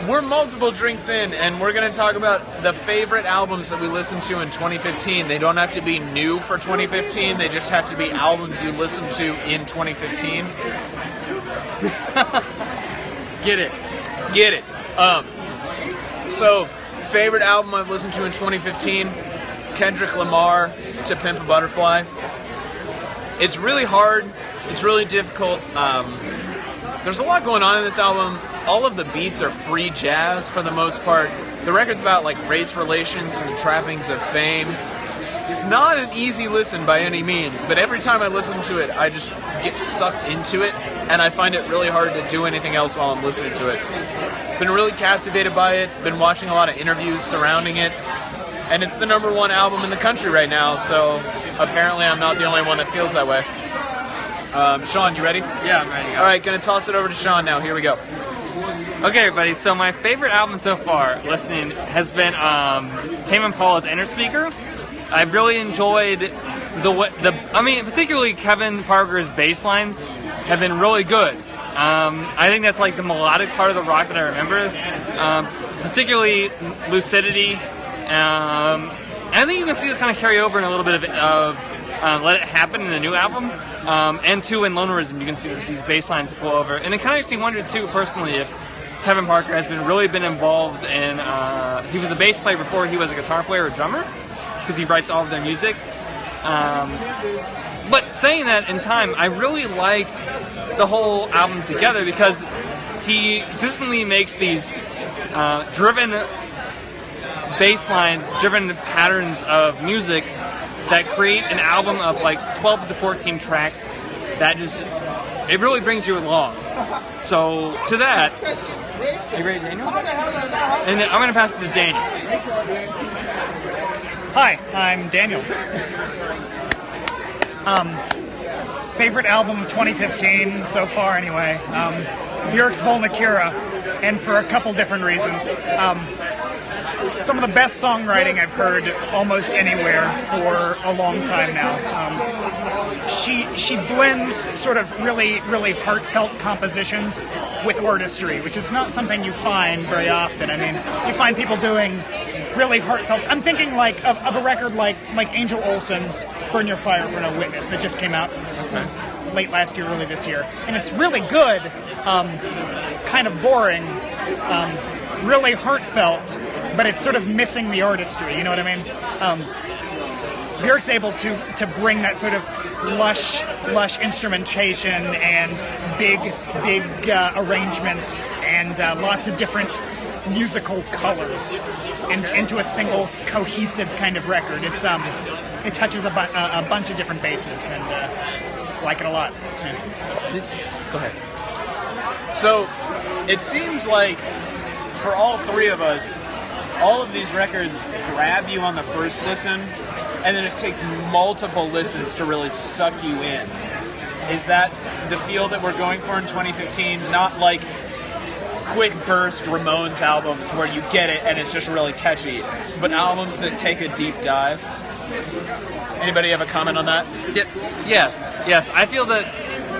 we're multiple drinks in, and we're going to talk about the favorite albums that we listened to in 2015. They don't have to be new for 2015. They just have to be albums you listened to in 2015. Get it. Get it. So, favorite album I've listened to in 2015, Kendrick Lamar, To Pimp a Butterfly. It's really hard. It's really difficult. There's a lot going on in this album. All of the beats are free jazz for the most part. The record's about like race relations and the trappings of fame. It's not an easy listen by any means, but every time I listen to it, I just get sucked into it, and I find it really hard to do anything else while I'm listening to it. Been really captivated by it, been watching a lot of interviews surrounding it, and it's the #1 album in the country right now, so apparently I'm not the only one that feels that way. Shaun, you ready? Yeah, I'm ready. All right, gonna toss it over to Shaun now. Here we go. Okay, everybody. So my favorite album so far, listening, has been Tame Impala's Inner Speaker. I've really enjoyed particularly Kevin Parker's bass lines have been really good. I think that's like the melodic part of the rock that I remember, particularly Lucidity. And I think you can see this kind of carry over in a little bit of Let It Happen in the new album, and too in Lonerism you can see these bass lines flow over. And it kind of makes me wonder too, personally, if Kevin Parker has really been involved in. He was a bass player before he was a guitar player or drummer, because he writes all of their music. But saying that, in time, I really like the whole album together because he consistently makes these driven bass lines, driven patterns of music that create an album of like 12 to 14 tracks that just, it really brings you along. So to that, are you ready, Daniel? And I'm going to pass it to Daniel. Hi, I'm Daniel. Favorite album of 2015 so far, anyway. Björk's Volnakura, and for a couple different reasons. Some of the best songwriting I've heard almost anywhere for a long time now. She blends sort of really, really heartfelt compositions with artistry, which is not something you find very often. I mean, you find people doing really heartfelt. I'm thinking like of a record like Angel Olsen's "Burn Your Fire for No Witness" that just came out late last year, early this year, and it's really good, kind of boring, really heartfelt, but it's sort of missing the artistry. You know what I mean? Björk's able to bring that sort of lush instrumentation and big arrangements and lots of different musical colors into a single cohesive kind of record. It touches a bunch of different bases, and like it a lot. Go ahead. So it seems like for all three of us, all of these records grab you on the first listen, and then it takes multiple listens to really suck you in. Is that the feel that we're going for in 2015? Not like quick burst Ramones albums where you get it and it's just really catchy, but albums that take a deep dive. Anybody have a comment on that? Yes. I feel that,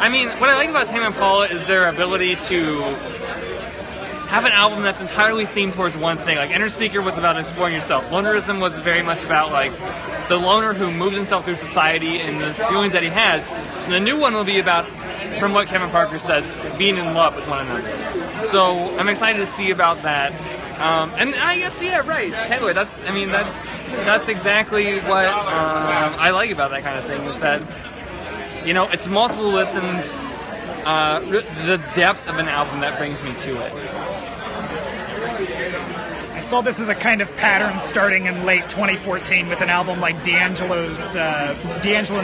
I mean, what I like about Tame Impala is their ability to have an album that's entirely themed towards one thing. Like Inner Speaker was about exploring yourself. Lonerism was very much about like the loner who moves himself through society and the feelings that he has. And the new one will be about, from what Kevin Parker says, being in love with one another. So I'm excited to see about that. And I guess, yeah, right. Taylor, that's exactly what I like about that kind of thing, is that, you know, it's multiple listens, the depth of an album that brings me to it. I saw this as a kind of pattern starting in late 2014 with an album like D'Angelo and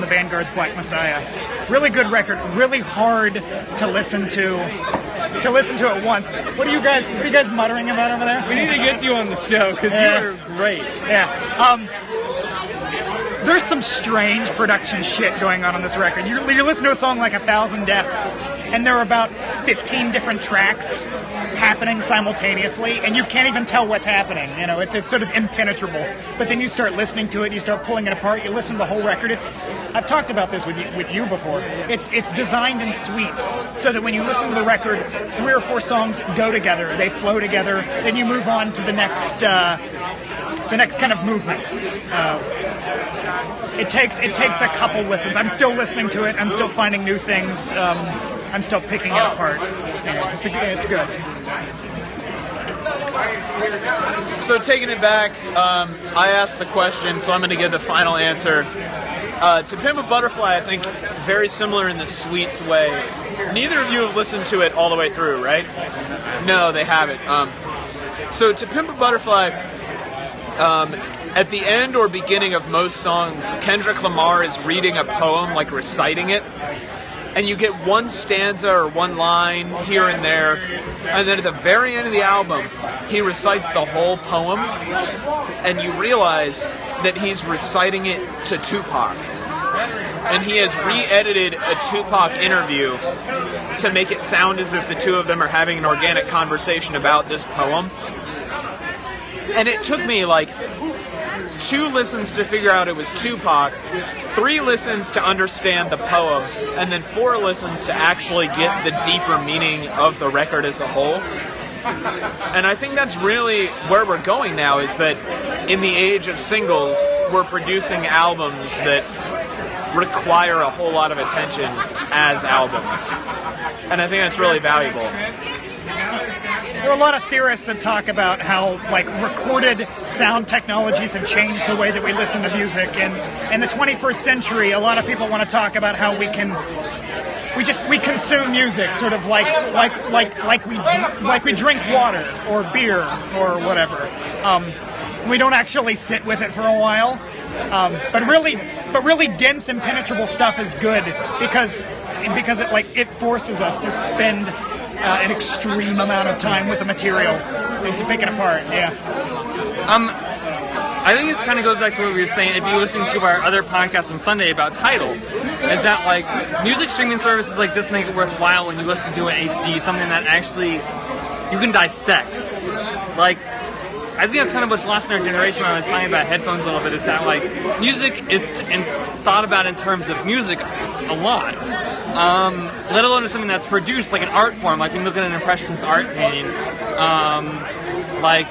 the Vanguard's Black Messiah. Really good record, really hard to listen to at once. What are you guys muttering about over there? We need to get you on the show because you're great. Yeah. There's some strange production shit going on this record. You listen to a song like 1,000 Deaths, and there are about 15 different tracks happening simultaneously, and you can't even tell what's happening. You know, it's sort of impenetrable. But then you start listening to it, you start pulling it apart, you listen to the whole record. I've talked about this with you before. It's designed in suites, so that when you listen to the record, 3 or 4 songs go together, they flow together, then you move on to the next kind of movement. It takes a couple listens. I'm still listening to it. I'm still finding new things. I'm still picking it apart. Yeah, it's good. So taking it back, I asked the question, so I'm going to give the final answer. To Pimp a Butterfly, I think very similar in the Sweets way. Neither of you have listened to it all the way through, right? No, they haven't. So to Pimp a Butterfly, at the end or beginning of most songs, Kendrick Lamar is reading a poem, like reciting it, and you get one stanza or one line here and there, and then at the very end of the album, he recites the whole poem, and you realize that he's reciting it to Tupac. And he has re-edited a Tupac interview to make it sound as if the two of them are having an organic conversation about this poem. And it took me like 2 listens to figure out it was Tupac, 3 listens to understand the poem, and then 4 listens to actually get the deeper meaning of the record as a whole. And I think that's really where we're going now, is that in the age of singles, we're producing albums that require a whole lot of attention as albums. And I think that's really valuable. There are a lot of theorists that talk about how, like, recorded sound technologies have changed the way that we listen to music. And in the 21st century, a lot of people want to talk about how we consume music, sort of like we drink water or beer or whatever. We don't actually sit with it for a while. But really dense, impenetrable stuff is good because it forces us to spend an extreme amount of time with the material and to pick it apart. Yeah. I think this kind of goes back to what we were saying. If you listen to our other podcast on Sunday about Tidal, is that like music streaming services like this make it worthwhile when you listen to an HD, something that actually you can dissect. Like, I think that's kind of what's lost in our generation when I was talking about headphones a little bit, is that like music is thought about in terms of music a lot. Let alone as something that's produced like an art form, like when you look at an impressionist art painting, like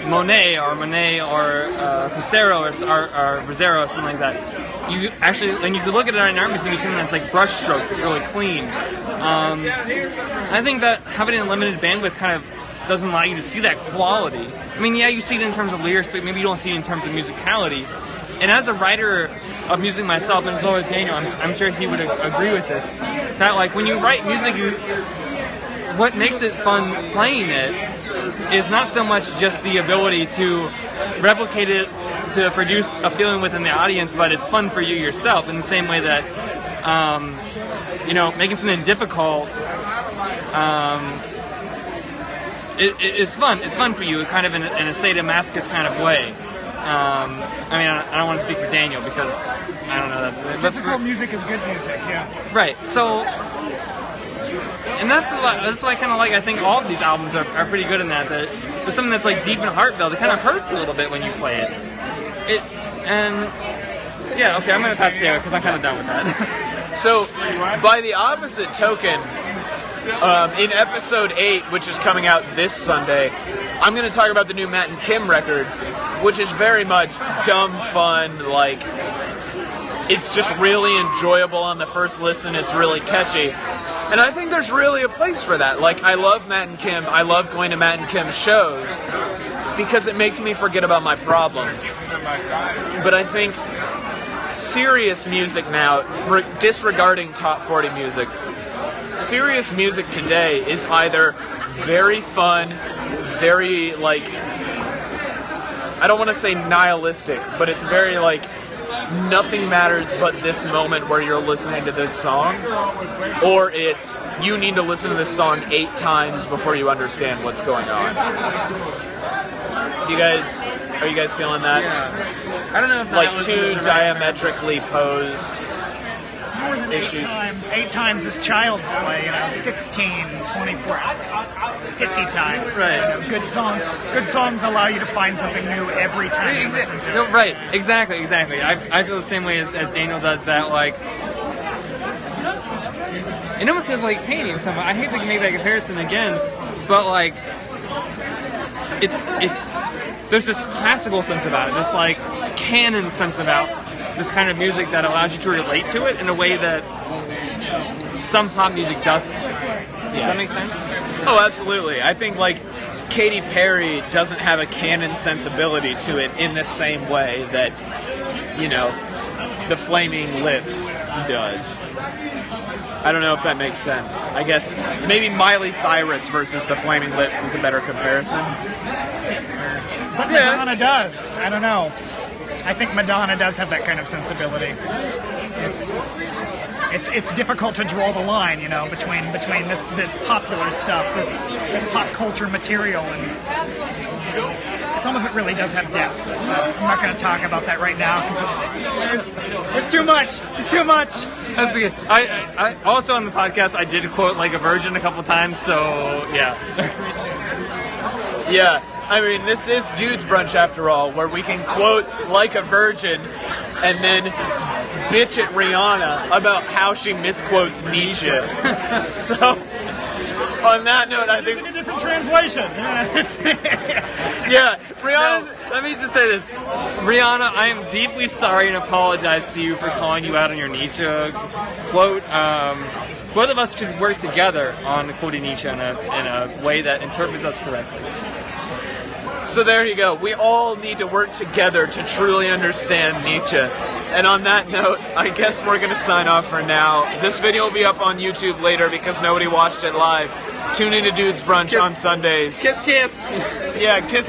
Monet or Pissarro or Rizzero or something like that. You actually, when you look at it in an art museum, you see something that's like brush strokes, it's really clean. I think that having a limited bandwidth kind of doesn't allow you to see that quality. I mean, yeah, you see it in terms of lyrics, but maybe you don't see it in terms of musicality. And as a writer of music myself, and as well as Daniel, I'm sure he would agree with this, that like when you write music, what makes it fun playing it is not so much just the ability to replicate it to produce a feeling within the audience, but it's fun for you yourself in the same way that, making something difficult, it's fun. It's fun for you, kind of in a sadomasochist kind of way. I don't want to speak for Daniel because I don't know that's right. Difficult music is good music, yeah. Right. So, and that's what I kind of like. I think all of these albums are pretty good in that. That there's something that's like deep and heartfelt. It kind of hurts a little bit when you play it. I'm gonna pass it there because I'm kind of done with that. So, by the opposite token, in episode 8, which is coming out this Sunday, I'm going to talk about the new Matt and Kim record, which is very much dumb fun, like, it's just really enjoyable on the first listen, it's really catchy. And I think there's really a place for that. Like, I love Matt and Kim, I love going to Matt and Kim shows, because it makes me forget about my problems. But I think serious music now, disregarding top 40 music, serious music today is either very fun, very, like, I don't want to say nihilistic, but it's very, like, nothing matters but this moment where you're listening to this song, or it's, you need to listen to this song 8 times before you understand what's going on. Are you guys feeling that? Yeah. I don't know if like 2 diametrically posed more than issues. 8 times is child's play, 16, 24. 50 times. Right. You know, good songs allow you to find something new every time you listen to it. No, right, exactly. I feel the same way as Daniel does that, like, it almost feels like painting someone. I hate to make that comparison again, but like, it's there's this classical sense about it, this like canon sense about this kind of music that allows you to relate to it in a way that some pop music doesn't. Does that make sense? Oh, absolutely. I think like Katy Perry doesn't have a canon sensibility to it in the same way that, you know, the Flaming Lips does. I don't know if that makes sense. I guess maybe Miley Cyrus versus the Flaming Lips is a better comparison. But Madonna does. I don't know. I think Madonna does have that kind of sensibility. It's difficult to draw the line, you know, between this popular stuff, this pop culture material, and some of it really does have depth. I'm not going to talk about that right now because there's too much. There's too much. That's good. I also on the podcast I did quote like a version a couple times, so yeah. Yeah, I mean, this is Dude's Brunch after all, where we can quote Like a Virgin and then bitch at Rihanna about how she misquotes Nietzsche. So, on that note, I think... It's in a different translation. Yeah, Rihanna's... No, let me just say this. Rihanna, I am deeply sorry and apologize to you for calling you out on your Nietzsche quote. Both of us should work together on quoting Nietzsche in a way that interprets us correctly. So there you go. We all need to work together to truly understand Nietzsche. And on that note, I guess we're going to sign off for now. This video will be up on YouTube later because nobody watched it live. Tune into Dude's Brunch on Sundays. Kiss, kiss. Yeah, kiss.